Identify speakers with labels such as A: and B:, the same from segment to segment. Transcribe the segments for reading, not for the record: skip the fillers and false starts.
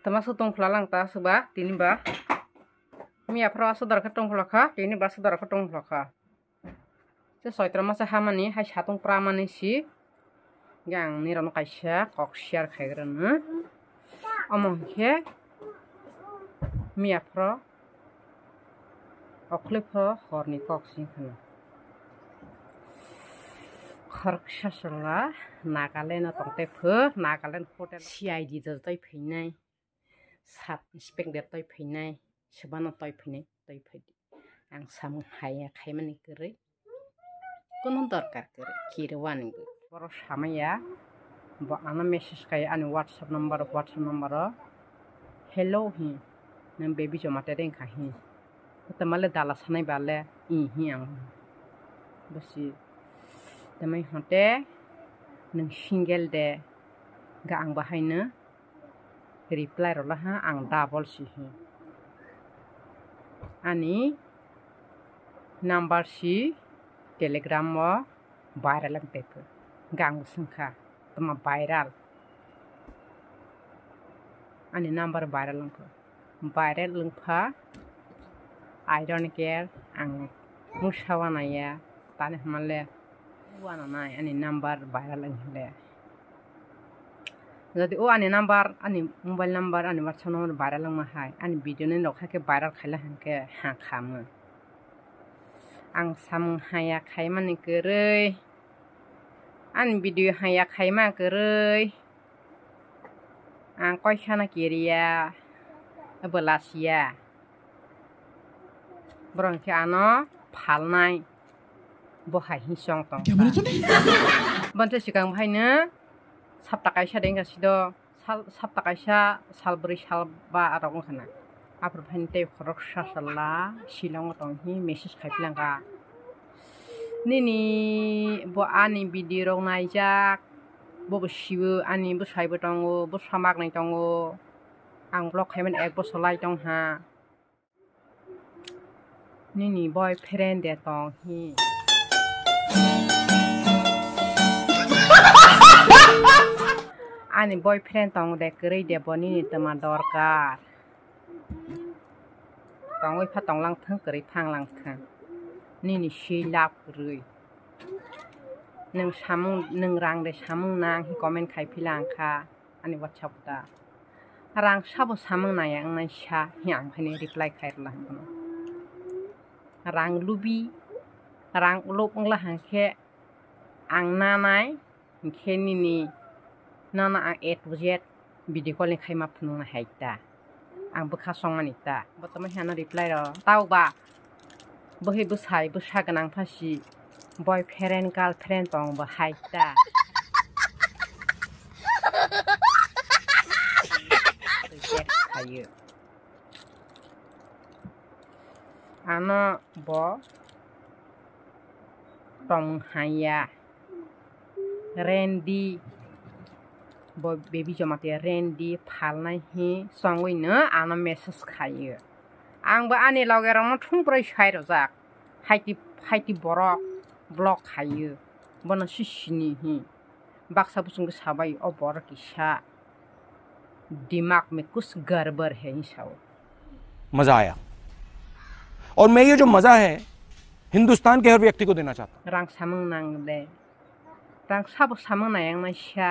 A: Termasuk tongkla lang ta suba tini ba. Mia pro asudar ka tongkla ka tini ba sudar ka tongkla ka. Se soitra masa hamani hai satung pramani si. Yang niron kaisya kok share khaigran. Among ke mia pro oklip pro horni kok sing kana. Kharksha sala Nagaland tongte pho Nagaland hotel CID tai phinai. Sab inspector toy phinai sebana toy phinai toy phidi ang samung haya khaimani kere kono darkar kere kirwan go boro samaya bo ana message kai ani whatsapp number hello hi nam baby jomate den kha hi tamale dala sanai bale hi ang basi tamai hote nang single de ga ang bahaina reply rola ha ang double si ani number si telegram mo viral ang paper gang sangka tama viral ani number viral lang pa I don't care ang musawa na ya tane hamale wana na ani number viral lang hile jadi ani number ani mobile number ani whatsapp number viral lang mahai ani video ni nokha ke viral khaila hanke ha kham ang sam haya khaimani kerei an video haya khaima kerei ang koi khana kiria abalasia borong ke ano phalnai bo hai hi song tong bante sikang bhaina saptakaisa denga sido saptakaisa salbri salba arong khana apro phante khoroksa sala silong tonghi message khaipilanga nini bo ani video rong naijak bo sibu ani bo saibo tongo bo samak nai tongo ang blog khaiman ek bo solai tong ha nini boyfriend de tonghi ani boyfriend tong de kerei de boni ni tama dorkar tong oi phatong lang thang kerei phang lang thang ni ni silap rui nang samung nang rang de samung nang hi comment khai philang kha ani whatsapp ta rang sabo samung na yang nai sha hyang phani reply khai lang kono rang lubi rang ulop ngla hang khe ang na nai khe ni ni nana ang A to Z video calling khaima phunung na haita ang bukha songmani ta botama hana reply ro tau ba bohi busai busa ganang phasi boyfriend girlfriend tong ba haita khayu ano bo tong haya Randy boy baby jomate Randy phalnai hi songoi no ana message khayo ang ba ani logerong thungproi sai rojak haiti borok blog khayo bono sisini hi baksa busung sabai o bor kisa दिमाग में कुछ गड़बड़ है इंसाओ
B: मजा आया और मैं ये जो मजा है हिंदुस्तान के हर व्यक्ति को देना चाहता हूं
A: रंग सामंग नांग दे रंग साबो सामंग नायंग नाशा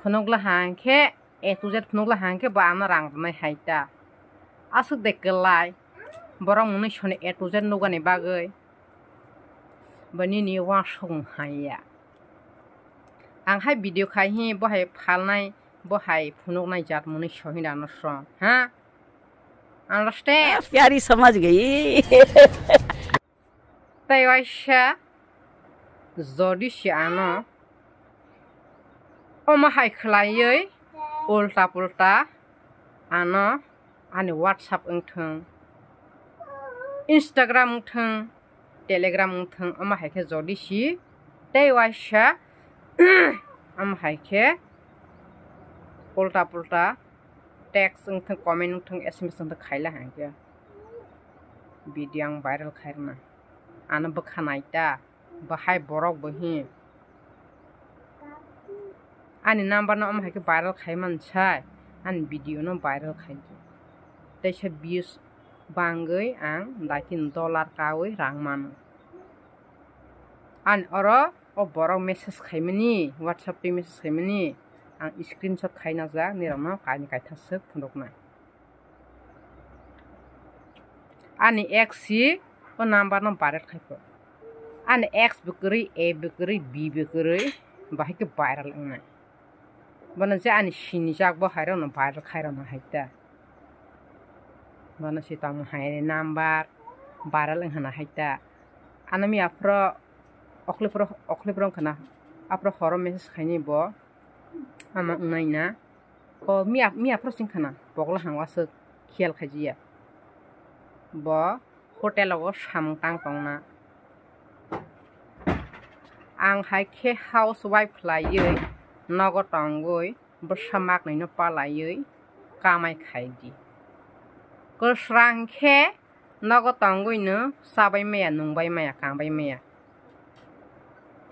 A: फनोगला हांखे ए टू जेड फनोगला हांखे बाना रंग नाय हाइता आसु देखलाय बरं मुनि सने ए टू जेड नोगानि बागै बनि नि वा सं हाया आं हाय भिडिअ खाय हि बहाय फालनाय बहाय फनोगनाय जात मुनि सहिना नस्र हा अंडरस्टैंड
C: प्यारी समझ गई
A: तैवाइशा जदि सिआनो अमा हाय खलायै उल्टा पुल्टा आनो आनि WhatsApp ओंथों Instagram ओंथों Telegram ओंथों अमा हायखे जदि सि तैवाइशा अमा हायखे उल्टा पुल्टा टेक्स्ट ओंथों कमेन्ट ओंथों SMS ओंथों खायला हांगे भिडिअ आं भाइरेल खायरना आनो बखानायता बाहाय बरक बहि ani number no am haike viral khaiman sai ani video no viral khaiji taisa views bangoi ang dakin dollar kawi rang mano an oro o borok message khaimani whatsapp pe message khaimani ang screenshot khaina jak nirokno kaini kaithasuk phunduknai ani x si o number no viral khaipo ani x bukuri a bukuri b bukuri bahike viral ngai bana je ani sini jak bo hairo no viral khairo no haita bana si tang haire number viral hana haita anami apro oklepro kana apro horo message khaini bo ama ngai na o mi apro sing khana bogla hangwaso khial khajiya bo hotel o samtang tongna ang haike housewife khlaioi nogo tongoi bersamak naino palaioi kamai khaidi kusrangkhe nogo tongoi no sabai maya nungbai maya kangbai maya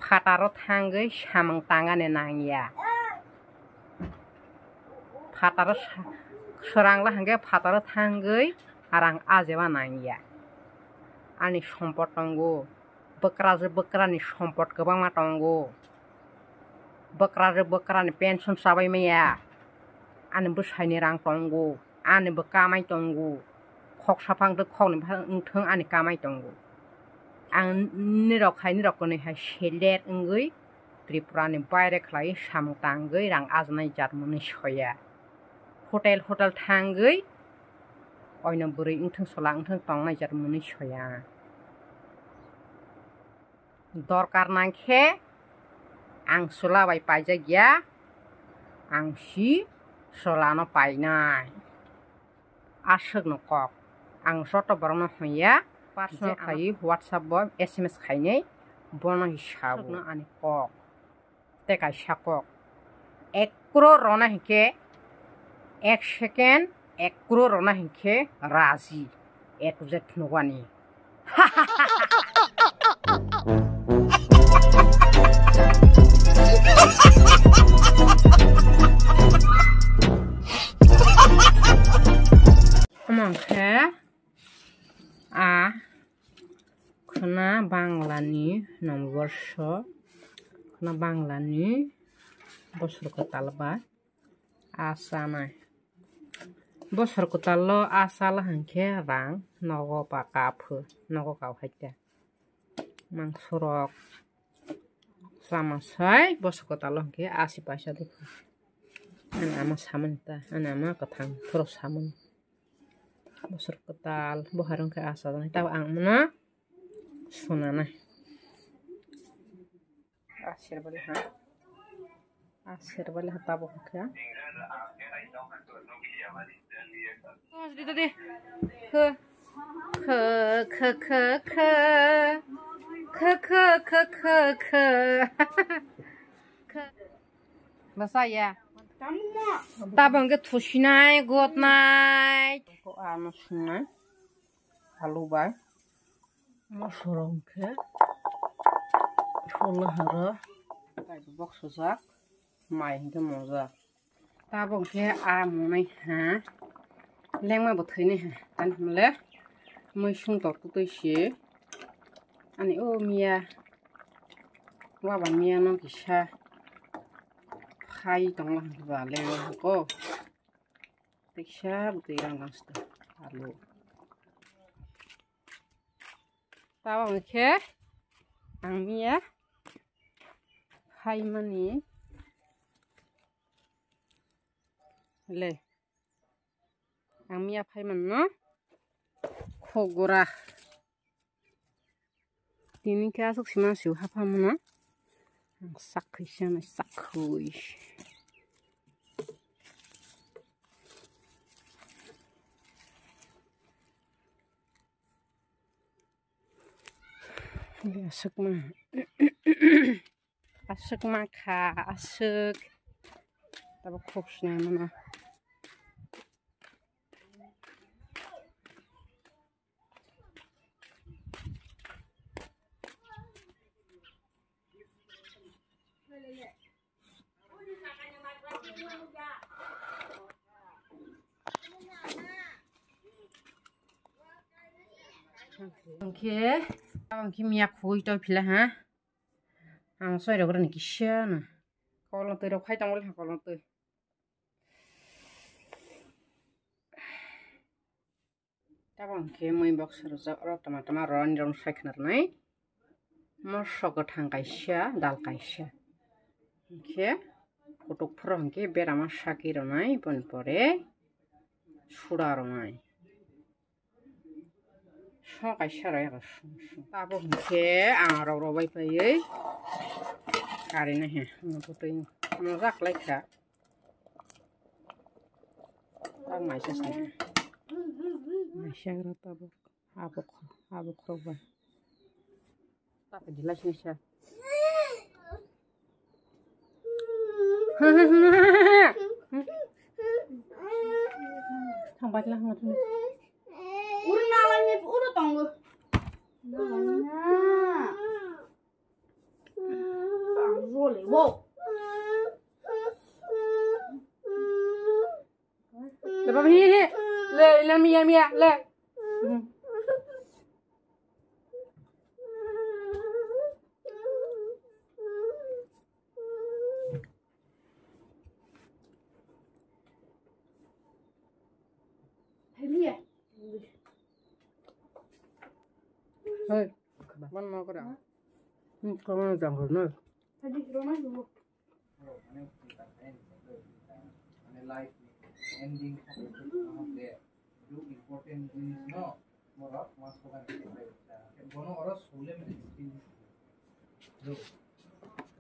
A: phataro thangoi samang tangane nangya phataro sorangla hangge phataro thangoi arang ajeba nangya ani sompot tongo bekrani sompot gobangma tongo bekrani pension sabai maya ani busaini rang tongo ani bekamai tongo khok sapang de khok ni thang ani kamai tongo ang nirok koni hai selet ngui Tripura ni baire khlai samtangoi rang ajnai jatmuni soya hotel thangoi oina buri ingthang solang thang tongnai jatmuni soya dorkar nangkhe ang sulabai paijagya ang si solano painai asuk no kok ang soto borno hoya personal khai whatsapp bo sms khainei bono hisab no ani kok te kai sakok 1 crore rona hike 1 second 1 crore rona hike razi a to z nogani Amangkhe khna banglani nomborsho khna banglani bosor kotalba asanai bosor kotallo asala hangkhe rang nogo pa kaphu nogo kau haita mangsorok samasai bosor kotallo hangkhe 80 paisa dikhu ama samunta ama kathang thoro samun bosor kotal boharong ke asa dong tahu ang mana sunana asir balik ha tabu ke dito deh ke bahasa ya tabang ke thusinai gotnai ko ano sunai alu bai masorong ke thola hara kai box sojak mai hingke moja tabang ke amonai ha lengma bo thini ha tan mle moi sung tok tuisi ani o mia wa ba mia no kisa khai tong lang ba leng ko tiksa butirang gangsta alu tabang ke ang mia khai mani le ang mia khai man no khogora tini ka sok sima siu hapa mana sakhi sana sakhui asuk maka asuk tapi khobsna mana Oke, abang kimia khui to pila ha. Ang soi ro ni kisya na. Kolong tu ro khai tang wal kolong tu. Tabang ke moi box ro tomato ro ni ron sai khnar nai. Mosok gothang kaisya, dal kaisya. Oke. Kutuk phro hangke berama saki ro nai pon pore. Sura ro nai. So kaisya ro ya so. Tabo hangke ang ro bai pai. Kari na he. Puting. Mo rak lai kha. Tak mai sa sa. Mai sa ro tabo. Abok ro ba. Tak jelas ni sa. Thằng bạch là ngọt này.
C: Uri nalanya uri tonggo. Nalanya. Bang role wo.
A: Le ba hi hi. Le mia le. Hey, mana mau kau? Kamu jangan kau.
C: Tadi kira mana dulu?
D: Ending do important things no more mas ko kan bono oros hule me do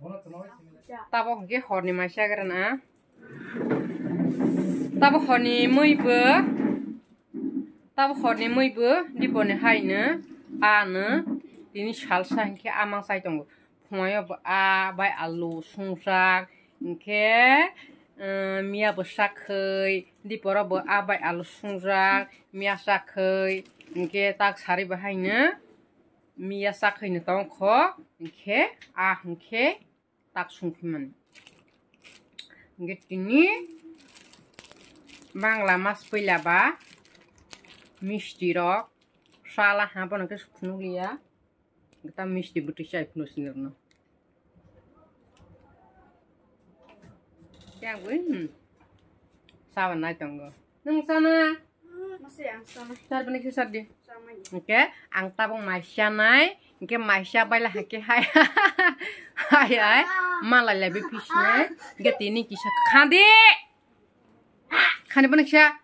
D: bono to noi similar
A: Tabo ke horni masya karena. Tabo horni muibu di bone haine ane ini salsa ke amang sai tonggo. Pmoyo a bai alu sungsak ke mia besakhei di pora bo abai alu sungjak mia sakhei engke tak sari bahaina mia sakhei ne tongkho engke engke tak sungkiman engke tini bangla mas pilaba misti rok sala hapon engke suknulia kita misti butisai pnusnirno yang gue sawan naik tonggo nung sana
C: Masih yang sama.
A: sar benik sar di
C: Sama aja.
A: oke ang tabong maisya nai engke maisya baila hake hai hai malah lebih fish nai getini kisah khande benik sya